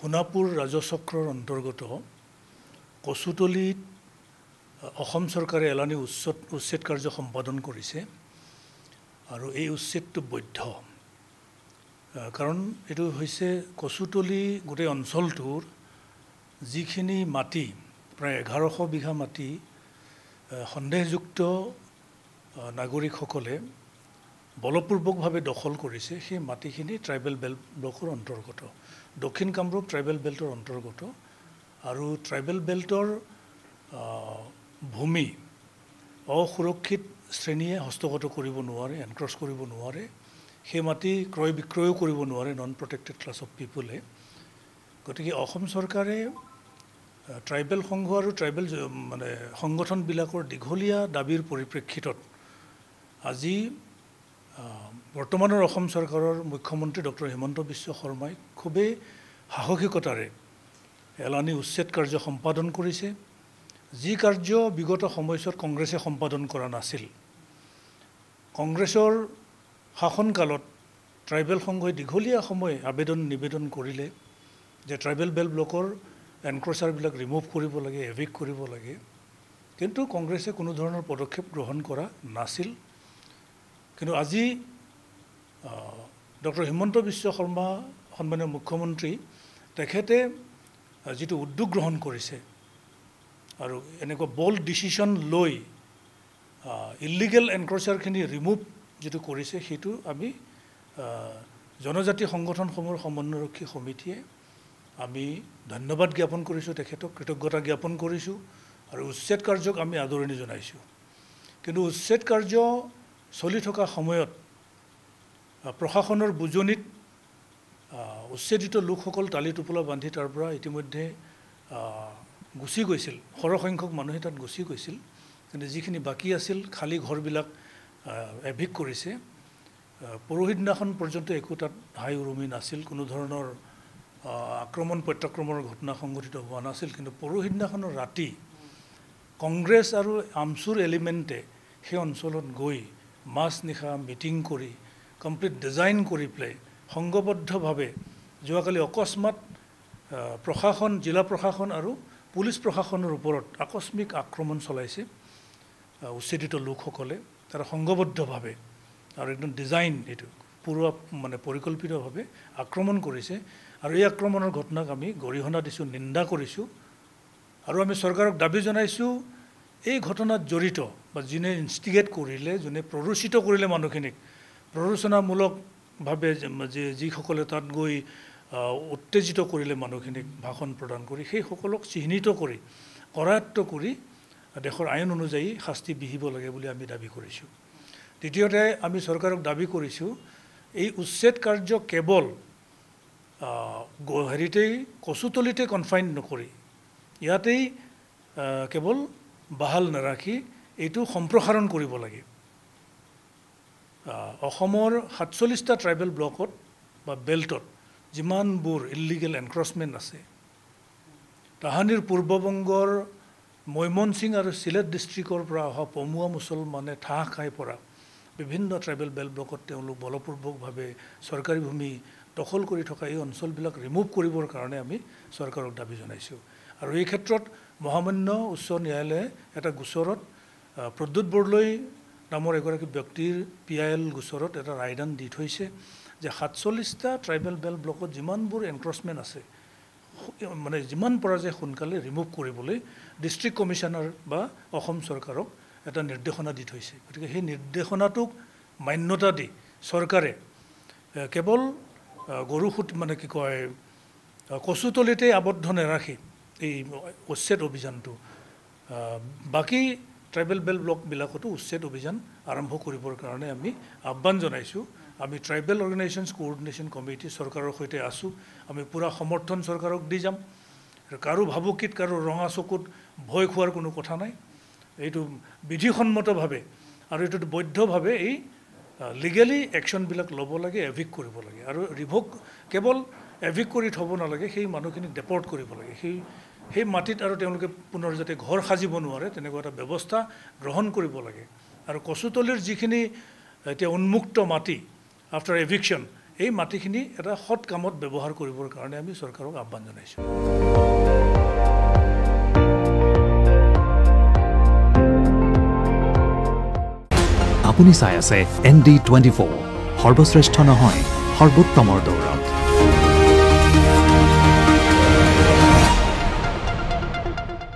সোণাপুৰ ৰাজচক্ৰৰ অন্তৰ্গত কচুতলিত অসম চৰকাৰে এলানি উচ্ছেদ কাৰ্য সম্পাদন কৰিছে আৰু এই উচ্ছেদটো বৈধ কাৰণ এটো হৈছে কচুতলি গোটেই অঞ্চলটোৰ যিখিনি মাটি প্ৰায় 1100 বিঘা মাটি সন্দেহযুক্ত নাগৰিকসকলে বলপূৰ্বকভাৱে দখল কৰিছে সেই মাটিখিনি ট্ৰাইবেল বেল্ট ব্লকৰ অন্তৰ্গত দক্ষিণ কামৰূপ ট্ৰাইবেল বেল্টৰ অন্তৰ্গত আৰু ট্ৰাইবেল বেল্টৰ ভূমি অসুৰক্ষিত শ্ৰেণীয়ে হস্তগত কৰিব নোৱাৰে এনক্ৰছ কৰিব নোৱাৰে সেই মাটি ক্ৰয় বিক্ৰয় কৰিব নোৱাৰে নন প্ৰটেক্টেড ক্লাছ অফ পিপলে গতিকে অসম চৰকাৰে ট্ৰাইবেল সংঘ আৰু ট্ৰাইবেল মানে সংগঠনবিলাকৰ দীঘলীয়া দাবীৰ পৰিপ্ৰেক্ষিতত আজি বৰ্তমানৰ অসম চৰকাৰৰ মুখ্যমন্ত্ৰী ডক্টৰ হিমন্ত বিশ্ব শৰ্মাই খুবেই সাহসিকতাৰে এলানি উচ্ছেদ কাৰ্য সম্পাদন কৰিছে যি কাৰ্য বিগত সময়ছোৱাত কংগ্ৰেছে সম্পাদন কৰা নাছিল কংগ্ৰেছৰ শাসনকালত ট্ৰাইবেল সংঘই দীঘলীয়া সময় নিবেদন কৰিলে যে ট্ৰাইবেল বেল্ট ব্লকৰ এনক্ৰচাৰবিলাক ৰিমুভ কৰিব লাগে এভিক কৰিব লাগে কিন্তু কংগ্ৰেছে কোনো ধৰণৰ পদক্ষেপ গ্ৰহণ কৰা নাছিল কিন্তু আজি ডক্টৰ হিমন্ত বিশ্ব শৰ্মা সন্মানীয় মুখ্যমন্ত্ৰী তেখেতে যিটো উদ্যোগ গ্ৰহণ কৰিছে আৰু এনেকুৱা বল্ড ডিচিশ্যন লৈ ইলিগেল এনক্ৰচাৰখিনি ৰিমুভ যিটো কৰিছে সেইটো আমি জনজাতি সংগঠনসমূহৰ সমন্বয়ৰক্ষী সমিতিয়ে আমি ধন্যবাদ জ্ঞাপন কৰিছোঁ তেখেতক কৃতজ্ঞতা জ্ঞাপন কৰিছোঁ আৰু উচ্ছেদ কাৰ্যক আমি আদৰণি জনাইছোঁ কিন্তু উচ্ছেদ কাৰ্য চলি থকা সময়ত প্ৰশাসনৰ বুজনিত উচ্ছেদিত লোকসকল টালি টোপোলা বান্ধি তাৰ পৰা ইতিমধ্যে গুচি গৈছিল সৰহসংখ্যক মানুহে তাত গুচি গৈছিল কিন্তু যিখিনি বাকী আছিল খালী ঘৰবিলাক এভিক কৰিছে পৰহি দিনাখন পৰ্যন্ত একো তাত হাই উৰুমি নাছিল কোনো ধৰণৰ আক্ৰমণ প্ৰত্যাক্ৰমণৰ ঘটনা সংঘটিত হোৱা নাছিল কিন্তু পৰহি দিনাখনৰ ৰাতি কংগ্ৰেছ আৰু আমচুৰ এলিমেণ্টে সেই অঞ্চলত গৈ মাজনিশা মিটিং কৰি কমপ্লিট ডিজাইন কৰি পেলাই সংঘবদ্ধভাৱে যোৱাকালি অকস্মাত প্ৰশাসন জিলা প্ৰশাসন আৰু পুলিচ প্ৰশাসনৰ ওপৰত আকস্মিক আক্ৰমণ চলাইছে উচ্ছেদিত লোকসকলে তাৰা সংঘবদ্ধভাৱে আৰু একদম ডিজাইন এটো পুৰো মানে পৰিকল্পিতভাৱে আক্ৰমণ কৰিছে আৰু এই আক্ৰমণৰ ঘটনাক আমি গৰিহণা দিছোঁ নিন্দা কৰিছোঁ আৰু আমি চৰকাৰক দাবী জনাইছোঁ এই ঘটনাত জড়িত বা যিনে ইনষ্টিগেট কৰিলে যোনে প্ৰৰোচিত কৰিলে মানুহখিনিক প্ৰৰোচনামূলকভাৱে যিসকলে তাত গৈ উত্তেজিত কৰিলে মানুহখিনিক ভাষণ প্ৰদান কৰি সেই সকলক চিহ্নিত কৰি কৰায়ত্ব কৰি দেশৰ আইন অনুযায়ী শাস্তি বিহিব লাগে বুলি আমি দাবী কৰিছোঁ দ্বিতীয়তে আমি চৰকাৰক দাবী কৰিছোঁ এই উচ্ছেদ কাৰ্য কেৱল হেৰিতেই কচুতলিতে কনফাইন নকৰি ইয়াতেই কেৱল বাহাল নাৰাখি এইটো সম্প্ৰসাৰণ কৰিব লাগে অসমৰ ৪৭টা ট্ৰাইবেল ব্লকত বা বেল্টত যিমানবোৰ ইলিগেল এনক্ৰচমেণ্ট আছে তাহানিৰ পূৰ্ববংগৰ মৈমনসিং আৰু সিলেট ডিষ্ট্ৰিক্টৰ পৰা অহা পমুৱা মুছলমানে ঠাহ খাই পৰা বিভিন্ন ট্ৰাইবেল বেল্ট ব্লকত তেওঁলোক বলপূৰ্বকভাৱে চৰকাৰী ভূমি দখল কৰি থকা এই অঞ্চলবিলাক ৰিমুভ কৰিবৰ কাৰণে আমি চৰকাৰক দাবী জনাইছোঁ আৰু এই ক্ষেত্ৰত মহামান্য উচ্চ ন্যায়ালয়ে এটা গোচৰত প্ৰদ্যুৎ বৰদলৈ নামৰ এগৰাকী ব্যক্তিৰ PIL গোচৰত এটা ৰায়দান দি থৈছে যে ৪৭টা ট্ৰাইবেল বেল্ট ব্লকত যিমানবোৰ এনক্ৰচমেণ্ট আছে মানে যিমান পৰা যে সোনকালে ৰিমুভ কৰিবলৈ ডিষ্ট্ৰিক্ট কমিশ্যনাৰ বা অসম চৰকাৰক এটা নিৰ্দেশনা দি থৈছে গতিকে সেই নিৰ্দেশনাটোক মান্যতা দি চৰকাৰে কেৱল গৰুখুট মানে কি কয় কচুতলিতে আবদ্ধ নাৰাখি এই উচ্ছেদ অভিযানটো বাকী ট্ৰাইবেল বেল্ট ব্লকবিলাকতো উচ্ছেদ অভিযান আৰম্ভ কৰিবৰ কাৰণে আমি আহ্বান জনাইছোঁ আমি ট্ৰাইবেল অৰ্গেনাইজেশ্যনছ কোঅৰ্ডিনেশ্যন কমিটি চৰকাৰৰ সৈতে আছোঁ আমি পুৰা সমৰ্থন চৰকাৰক দি যাম কাৰো ভাবুকিত কাৰো ৰঙা চকুত ভয় খোৱাৰ কোনো কথা নাই এইটো বিধিসন্মতভাৱে আৰু এইটো বৈধভাৱে এই লিগেলি একশ্যনবিলাক ল'ব লাগে এভিক কৰিব লাগে আৰু ৰিভোক কেৱল এভিক কৰি থ'ব নালাগে সেই মানুহখিনিক ডেপৰ্ট কৰিব লাগে সেই মাটিত আৰু তেওঁলোকে পুনৰ যাতে ঘৰ সাজিব নোৱাৰে তেনেকুৱা এটা ব্যৱস্থা গ্ৰহণ কৰিব লাগে আৰু কচুতলিৰ যিখিনি এতিয়া উন্মুক্ত মাটি আফটাৰ এভিকশ্যন এই মাটিখিনি এটা সৎ কামত ব্যৱহাৰ কৰিবৰ কাৰণে আমি চৰকাৰক আহ্বান জনাইছোঁ। আপুনি চাই আছে ND24 সৰ্বশ্ৰেষ্ঠ নহয় সৰ্বোত্তমৰ দৌৰত।